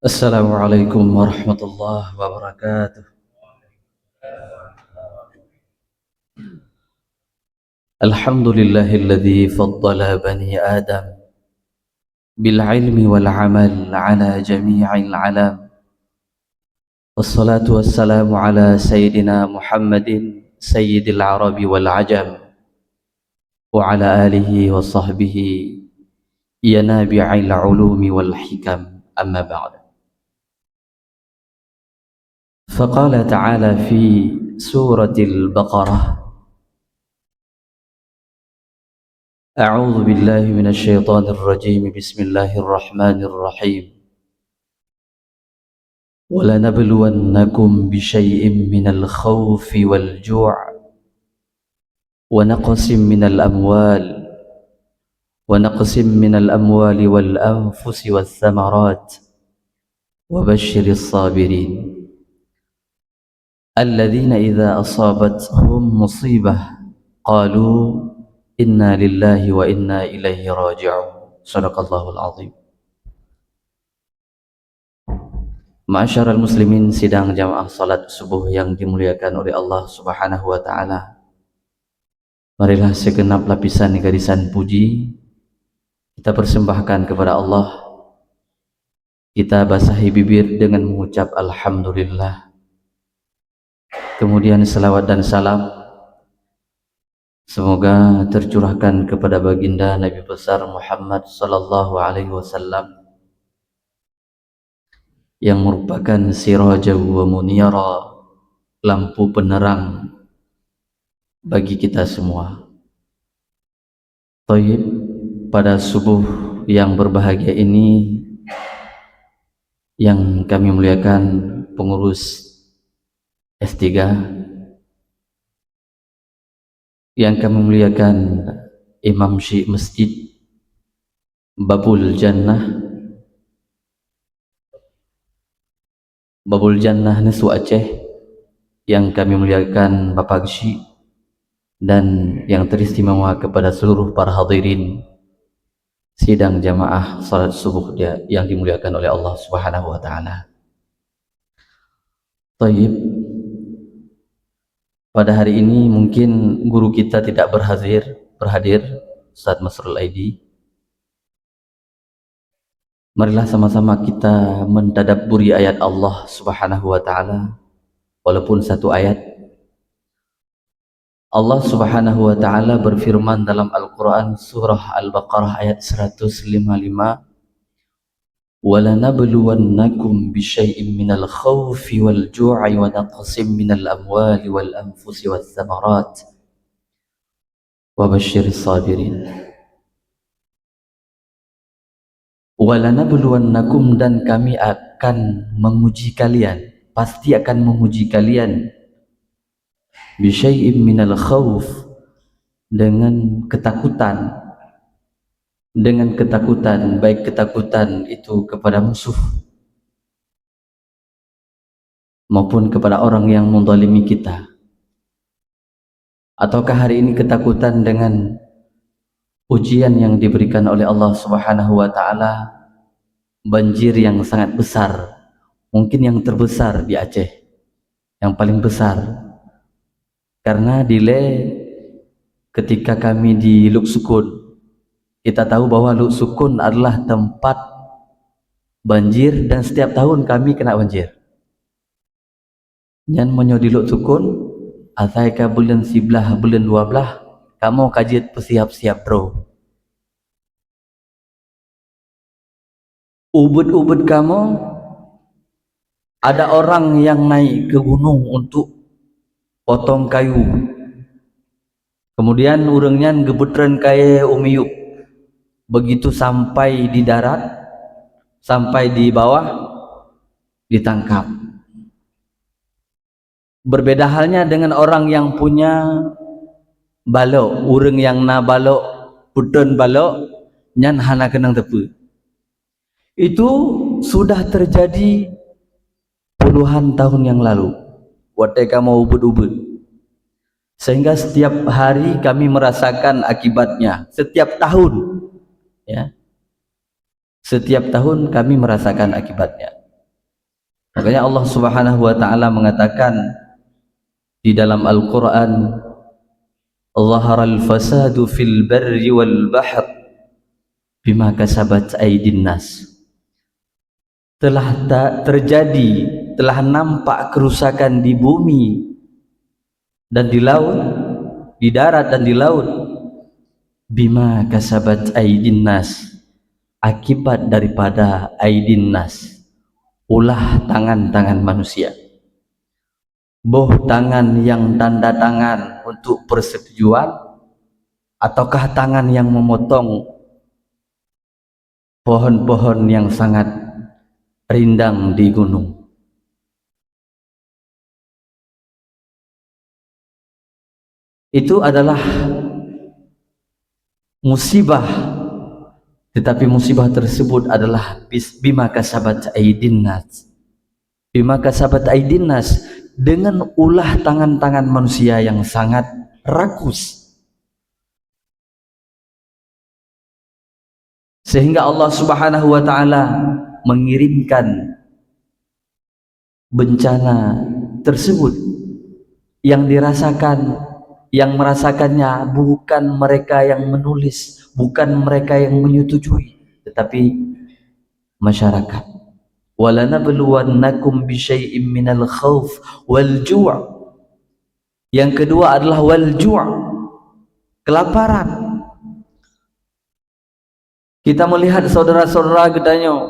Assalamualaikum warahmatullahi wabarakatuh. Alhamdulillahilladzi faddala bani Adam bil ilmi wal amal ala jami'il alam. Wassalatu wassalamu ala sayyidina Muhammadin sayyidil arabi wal ajam wa ala alihi wa sahbihi ya nabi'il ulumi wal hikam, amma ba'd. Faqala ta'ala fi suratil Baqarah, أعوذ بالله من الشيطان الرجيم. بسم الله الرحمن الرحيم. ولنبلونكم بشيء من الخوف والجوع ونقص من الأموال والأنفس والثمرات وبشر الصابرين الذين إذا أصابتهم مصيبة قالوا إنا لله وإنا إليه راجعون. صدق الله العظيم. Ma'asyiral muslimin, sidang jamaah salat subuh yang dimuliakan oleh Allah Subhanahu wa taala. Marilah segenap lapisan garisan puji kita persembahkan kepada Allah. Kita basahi bibir dengan mengucap alhamdulillah. Kemudian selawat dan salam semoga tercurahkan kepada baginda Nabi besar Muhammad sallallahu alaihi wasallam yang merupakan sirajan wa munira, lampu penerang bagi kita semua. Thayyib, pada subuh yang berbahagia ini yang kami muliakan pengurus S3, yang kami muliakan Imam Syekh Masjid Babul Nesu Aceh, yang kami muliakan Bapak Gsi, dan yang teristimewa kepada seluruh para hadirin sidang jamaah salat subuh yang dimuliakan oleh Allah Subhanahu wa taala. Thayyib, pada hari ini mungkin guru kita tidak berhadir, Ustaz Masrul Aidi. Marilah sama-sama kita mentadabburi ayat Allah Subhanahu wa taala, walaupun satu ayat. Allah Subhanahu wa taala berfirman dalam Al-Qur'an surah Al-Baqarah ayat 155, "Walanabluwannakum bisyai'im minal khaufi wal ju'i wa naqsim minal amwali wal anfusi wath thamarat wa basyiris sabirin." Walanabluwannakum, dan kami akan menguji kalian, pasti akan menguji kalian, bisyai'im minal khauf, dengan ketakutan, baik ketakutan itu kepada musuh maupun kepada orang yang menzalimi kita, ataukah hari ini ketakutan dengan ujian yang diberikan oleh Allah Subhanahu wa taala, banjir yang sangat besar, mungkin yang terbesar di Aceh, yang paling besar. Karena delay ketika kami di Luk Sukun, kita tahu bahwa Luk Sukun adalah tempat banjir dan setiap tahun kami kena banjir. Yang menyo di Luk Sukun, asaika bulan 11 bulan 12 kamu kajian persiap-siap bro. Ubud kamu, ada orang yang naik ke gunung untuk potong kayu. Kemudian urangnya gebetren kaya umiyuk. Begitu sampai di darat, sampai di bawah, ditangkap. Berbeda halnya dengan orang yang punya balok, urang yang na balok, putun balok, nyan hana kenang tepu. Itu sudah terjadi puluhan tahun yang lalu. Waktu kamu ubud-ubud. Sehingga setiap hari kami merasakan akibatnya. Setiap tahun, ya. Setiap tahun kami merasakan akibatnya. Makanya Allah Subhanahu wa taala mengatakan di dalam Al-Qur'an, "Zaharal fasadu fil barri wal bahr bima kasabat aydin nas." Telah terjadi, telah nampak kerusakan di bumi dan di laut, di darat dan di laut, bima kasabat aydin nas, akibat daripada aydin nas, ulah tangan-tangan manusia. Boh tangan yang tanda tangan untuk persetujuan, ataukah tangan yang memotong pohon-pohon yang sangat rindang di gunung. Itu adalah musibah, tetapi musibah tersebut adalah bima kasabat aydin nas. Bima kasabat aydin nas, dengan ulah tangan-tangan manusia yang sangat rakus. Sehingga Allah Subhanahu wa taala mengirimkan bencana tersebut yang dirasakan, yang merasakannya bukan mereka yang menulis, bukan mereka yang menyetujui, tetapi masyarakat. Walanabluwannakum bisyai'im minal khauf wal ju'. Yang kedua adalah wal ju', kelaparan. Kita melihat saudara-saudara katanya,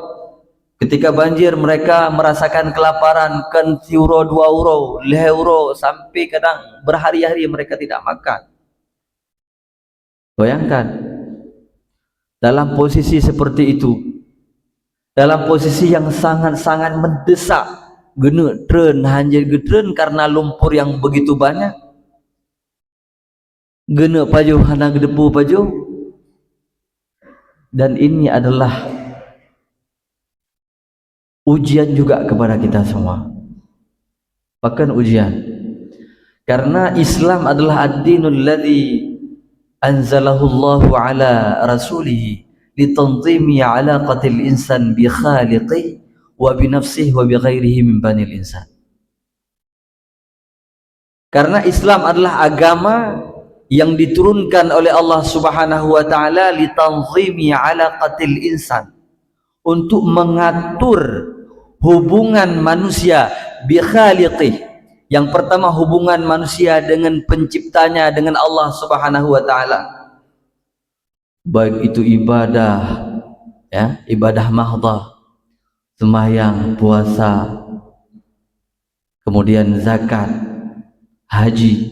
ketika banjir mereka merasakan kelaparan, kan euro 2 euro, 5 euro, sampai kadang berhari-hari mereka tidak makan. Bayangkan, dalam posisi seperti itu, dalam posisi yang sangat-sangat mendesak, gena tren hanya getren karena lumpur yang begitu banyak, gena pajuh hana gedepu pajuh. Dan ini adalah ujian juga kepada kita semua, bahkan ujian, karena Islam adalah ad-dinul ladzi anzalahu Allahu ala rasulih litanzimi alaqatil insan bi khaliqih wa bi nafsihi wa bi ghairihi min banil insan. Karena Islam adalah agama yang diturunkan oleh Allah Subhanahu wa taala litanzimi alaqatil insan, untuk mengatur hubungan manusia bi khaliqih. Yang pertama, hubungan manusia dengan penciptanya, dengan Allah Subhanahu wa taala. Baik itu ibadah, ya, ibadah mahdhah, sembahyang, puasa, kemudian zakat, haji.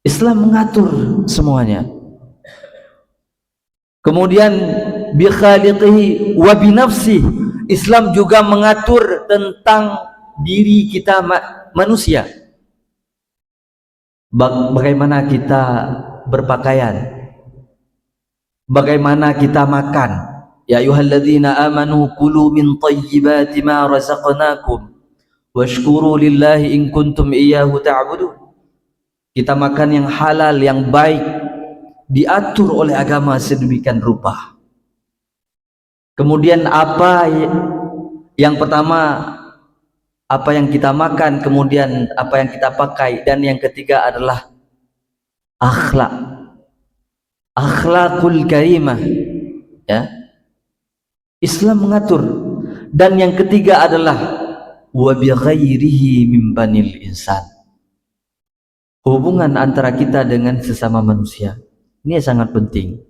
Islam mengatur semuanya. Kemudian bi khaliqihi wa bi nafsihi, Islam juga mengatur tentang diri kita manusia. Bagaimana kita berpakaian, bagaimana kita makan. Ya ayyuhalladzina amanu kulu min thayyibati ma razaqnakum washkuru lillahi in kuntum iyyahu ta'budun. Kita makan yang halal, yang baik, diatur oleh agama sedemikian rupa. Kemudian apa yang pertama, apa yang kita makan, kemudian apa yang kita pakai, dan yang ketiga adalah akhlak, akhlakul karimah, ya, Islam mengatur. Dan yang ketiga adalah wa bi ghairihi min banil insan, hubungan antara kita dengan sesama manusia. Ini sangat penting.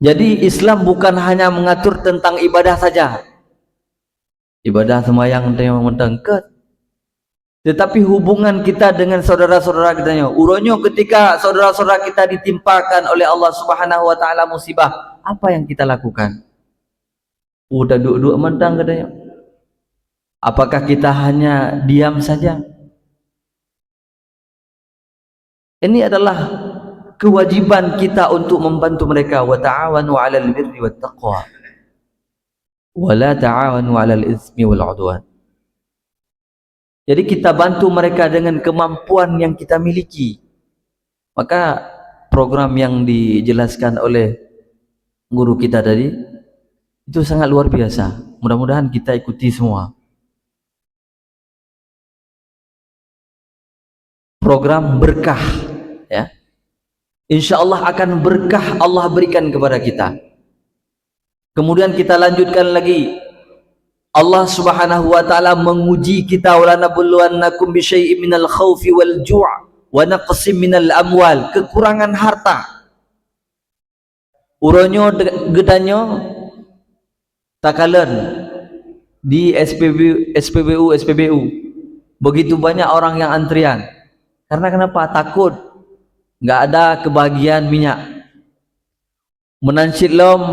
Jadi Islam bukan hanya mengatur tentang ibadah saja, ibadah sembahyang mentengket, tetapi hubungan kita dengan saudara-saudara kita. Uronyo ketika saudara-saudara kita ditimpakan oleh Allah Subhanahu wa taala musibah, apa yang kita lakukan? Udah duduk mentang katanya. Apakah kita hanya diam saja? Ini adalah kewajiban kita untuk membantu mereka. Wa ta'awanu 'alal birri wat taqwa wa la ta'awanu 'alal itsmi wal 'udwan. Jadi kita bantu mereka dengan kemampuan yang kita miliki. Maka program yang dijelaskan oleh guru kita tadi itu sangat luar biasa. Mudah-mudahan kita ikuti semua. Program berkah, ya. Insya Allah akan berkah Allah berikan kepada kita. Kemudian kita lanjutkan lagi. Allah Subhanahu wa taala menguji kita, wala nabluwannakum bisyai'in minal khaufi wal ju' wa naqsim minal amwal, kekurangan harta. Uronyo gedanyo takalan di SPBU. Begitu banyak orang yang antrian. Karena kenapa? Takut nggak ada kebahagiaan minyak. Menansit lom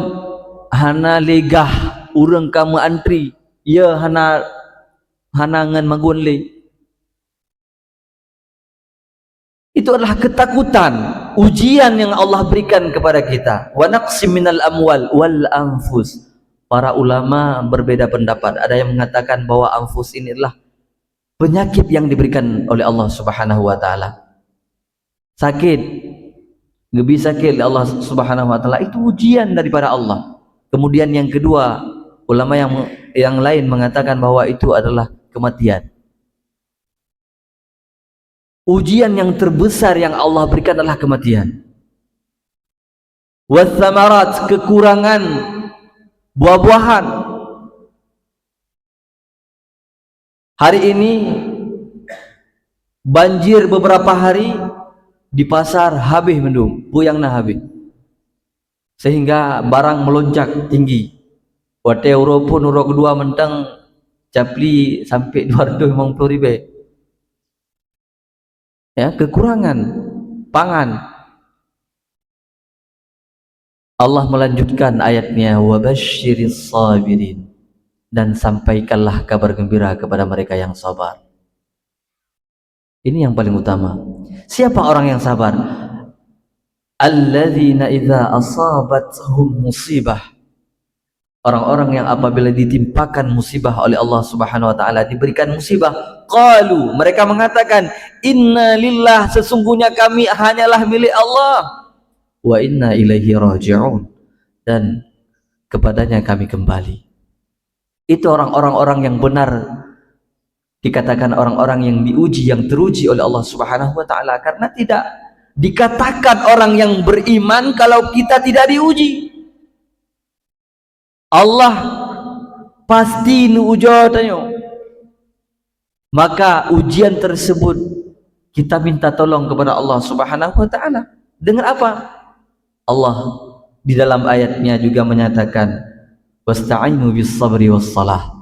hana legah urang kamu antri. Ya hana ngan magun le. Itu adalah ketakutan, ujian yang Allah berikan kepada kita. Wa naqsim minal amwal wal anfus. Para ulama berbeda pendapat. Ada yang mengatakan bahwa anfus ini adalah penyakit yang diberikan oleh Allah Subhanahu wa taala. Sakit, ngebi sakit oleh Allah Subhanahu wa taala, itu ujian daripada Allah. Kemudian yang kedua, ulama yang lain mengatakan bahwa itu adalah kematian. Ujian yang terbesar yang Allah berikan adalah kematian. Wathamarat, kekurangan buah-buahan. Hari ini banjir beberapa hari di pasar habis mendung, puyang nah habis. Sehingga barang melonjak tinggi. Wate euro pun euro kedua mentang capli sampai 250.000. Ya, kekurangan pangan. Allah melanjutkan ayatnya, wabasyiris sabirin, dan sampaikanlah kabar gembira kepada mereka yang sabar. Ini yang paling utama. Siapa orang yang sabar? Alladzina idza asabathum musibah, orang-orang yang apabila ditimpakan musibah oleh Allah Subhanahu wa taala, diberikan musibah, qalu, mereka mengatakan, inna lillah, sesungguhnya kami hanyalah milik Allah, wa inna ilaihi raji'un, dan kepadanya kami kembali. Itu orang-orang yang benar, dikatakan orang-orang yang diuji, yang teruji oleh Allah Subhanahu wa taala. Karena tidak dikatakan orang yang beriman kalau kita tidak diuji. Allah pasti nuujo tanyo. Maka ujian tersebut kita minta tolong kepada Allah Subhanahu wa taala. Dengan apa? Allah di dalam ayatnya juga menyatakan, wasta'inu bis sabri was salah.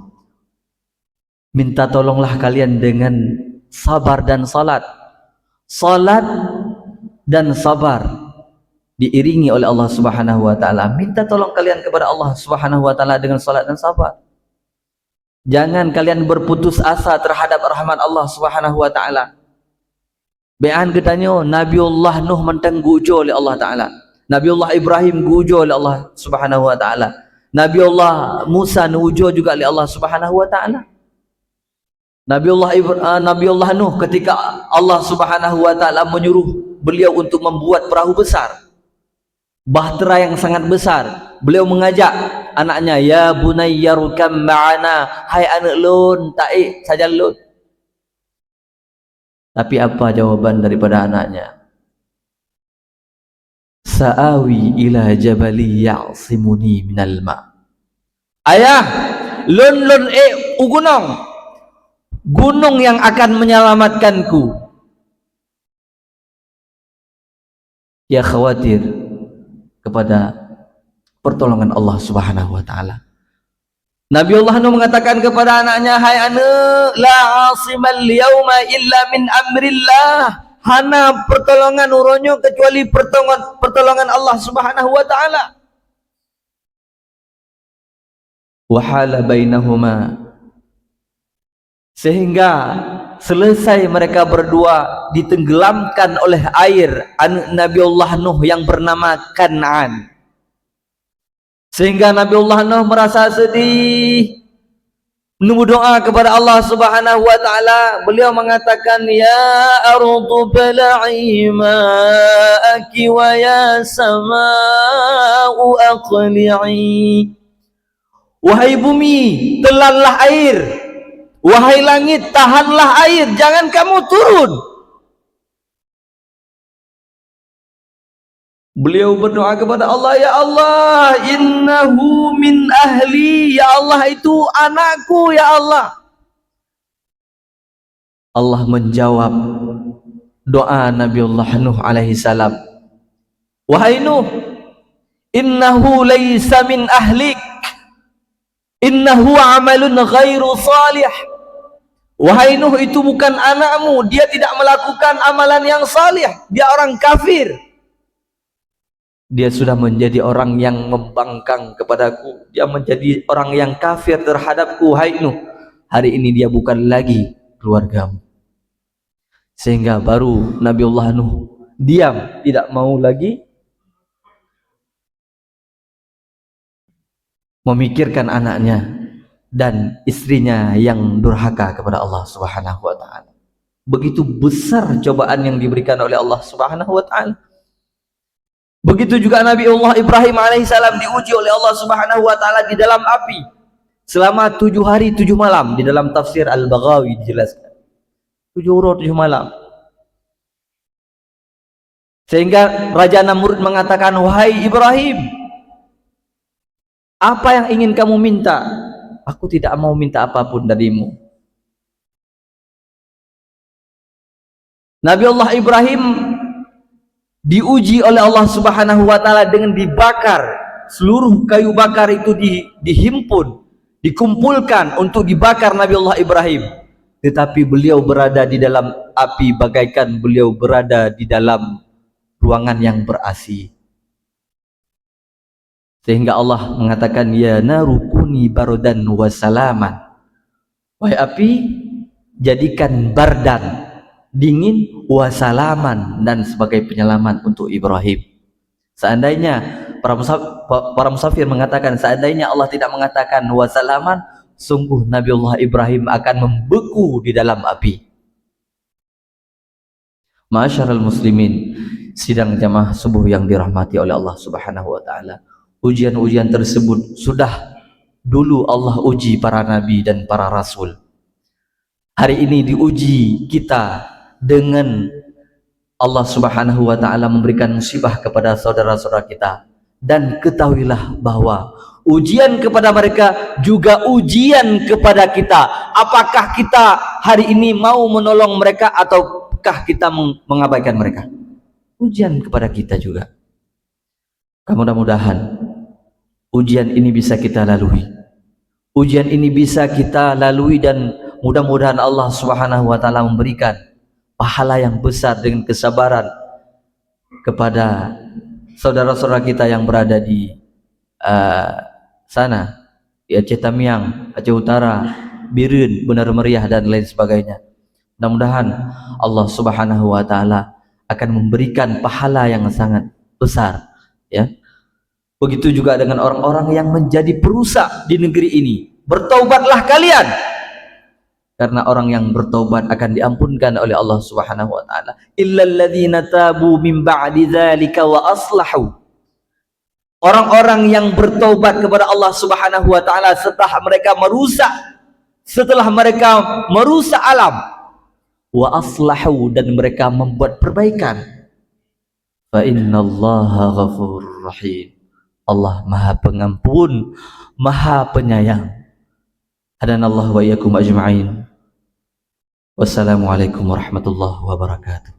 Minta tolonglah kalian dengan sabar dan salat. Salat dan sabar diiringi oleh Allah Subhanahu wa taala. Minta tolong kalian kepada Allah Subhanahu wa taala dengan salat dan sabar. Jangan kalian berputus asa terhadap rahmat Allah Subhanahu wa taala. Bean gedanyo Nabiullah Nuh mentang gujo oleh Allah taala. Nabiullah Ibrahim gujo oleh Allah Subhanahu wa taala. Nabiullah Musa nujo juga oleh Allah Subhanahu wa taala. Nabiullah Nuh ketika Allah Subhanahu wa taala menyuruh beliau untuk membuat perahu besar, bahtera yang sangat besar, beliau mengajak anaknya, ya bunayya rukam ma'ana, hai anak lun, ta'i saja lun. Tapi apa jawaban daripada anaknya? Sa'awi ila jabali ya'simuni minal ma'. Ayah, lun gunung yang akan menyelamatkanku. Ya khawatir kepada pertolongan Allah Subhanahu wa taala. Nabiullah Nuh mengatakan kepada anaknya, hai anak, la asimal yauma illa min amrillah. Hana pertolongan uronyo kecuali pertolongan Allah Subhanahu wa taala. Wa hala bainahuma, sehingga selesai mereka berdua ditenggelamkan oleh air Nabiullah Nuh yang bernama Kan'an. Sehingga Nabiullah Nuh merasa sedih, menunggu doa kepada Allah Subhanahu wa taala. Beliau mengatakan, ya ardu bala'i ma'aki wa ya sama'u aqli'i Wahai bumi, telanlah air. Wahai langit, tahanlah air, jangan kamu turun. Beliau berdoa kepada Allah, ya Allah, innahu min ahli, ya Allah itu anakku, ya Allah. Allah menjawab doa Nabiullah Nuh alaihi salam. Wahai Nuh, innahu laysa min ahlik, innahu amalun ghairu salih. Wahai Nuh, itu bukan anakmu, dia tidak melakukan amalan yang salih, dia orang kafir. Dia sudah menjadi orang yang membangkang kepadaku, dia menjadi orang yang kafir terhadapku. Hai Nuh, hari ini dia bukan lagi keluargamu. Sehingga baru Nabiullah Nuh diam, tidak mau lagi memikirkan anaknya dan istrinya yang durhaka kepada Allah Subhanahu wa taala. Begitu besar cobaan yang diberikan oleh Allah Subhanahu wa taala. Begitu juga Nabi Allah Ibrahim alaihissalam diuji oleh Allah Subhanahu wa taala di dalam api selama 7 hari 7 malam. Di dalam tafsir Al-Baghawi dijelaskan 7 hari 7 malam. Sehingga Raja Namrud mengatakan, wahai Ibrahim, apa yang ingin kamu minta? Aku tidak mau minta apapun darimu. Nabi Allah Ibrahim diuji oleh Allah Subhanahu wa taala dengan dibakar. Seluruh kayu bakar itu dihimpun, dikumpulkan untuk dibakar Nabi Allah Ibrahim. Tetapi beliau berada di dalam api bagaikan beliau berada di dalam ruangan yang ber-AC. Sehingga Allah mengatakan, ya narukuni bardan wa salaman. Wahai api, jadikan bardan, dingin, wasalaman, dan sebagai penyelaman untuk Ibrahim. Seandainya para musafir mengatakan, seandainya Allah tidak mengatakan wasalaman, sungguh Nabiullah Ibrahim akan membeku di dalam api. Ma'asyiral muslimin, sidang jamaah subuh yang dirahmati oleh Allah Subhanahu wa taala. Ujian-ujian tersebut sudah dulu Allah uji para nabi dan para rasul. Hari ini diuji kita dengan Allah Subhanahu wa taala memberikan musibah kepada saudara-saudara kita. Dan ketahuilah bahwa ujian kepada mereka juga ujian kepada kita. Apakah kita hari ini mau menolong mereka ataukah kita mengabaikan mereka? Ujian kepada kita juga. Mudah-mudahan ujian ini bisa kita lalui. Ujian ini bisa kita lalui dan mudah-mudahan Allah Subhanahu wa taala memberikan pahala yang besar dengan kesabaran kepada saudara-saudara kita yang berada di sana, di Aceh Tamiang, Aceh Utara, Biren, Benar Meriah dan lain sebagainya. Mudah-mudahan Allah Subhanahu wa taala akan memberikan pahala yang sangat besar, ya. Begitu juga dengan orang-orang yang menjadi perusak di negeri ini. Bertaubatlah kalian, karena orang yang bertaubat akan diampunkan oleh Allah Subhanahu wa taala. Illal ladzina tabu min ba'di dzalika wa aslahu. Orang-orang yang bertaubat kepada Allah Subhanahu wa taala setelah mereka merusak alam, wa aslahu, dan mereka membuat perbaikan. Fa innallaha ghafurur rahim. Allah Maha Pengampun, Maha Penyayang. Hadanallahu wa iyyakum ajma'in. Wassalamualaikum warahmatullahi wabarakatuh.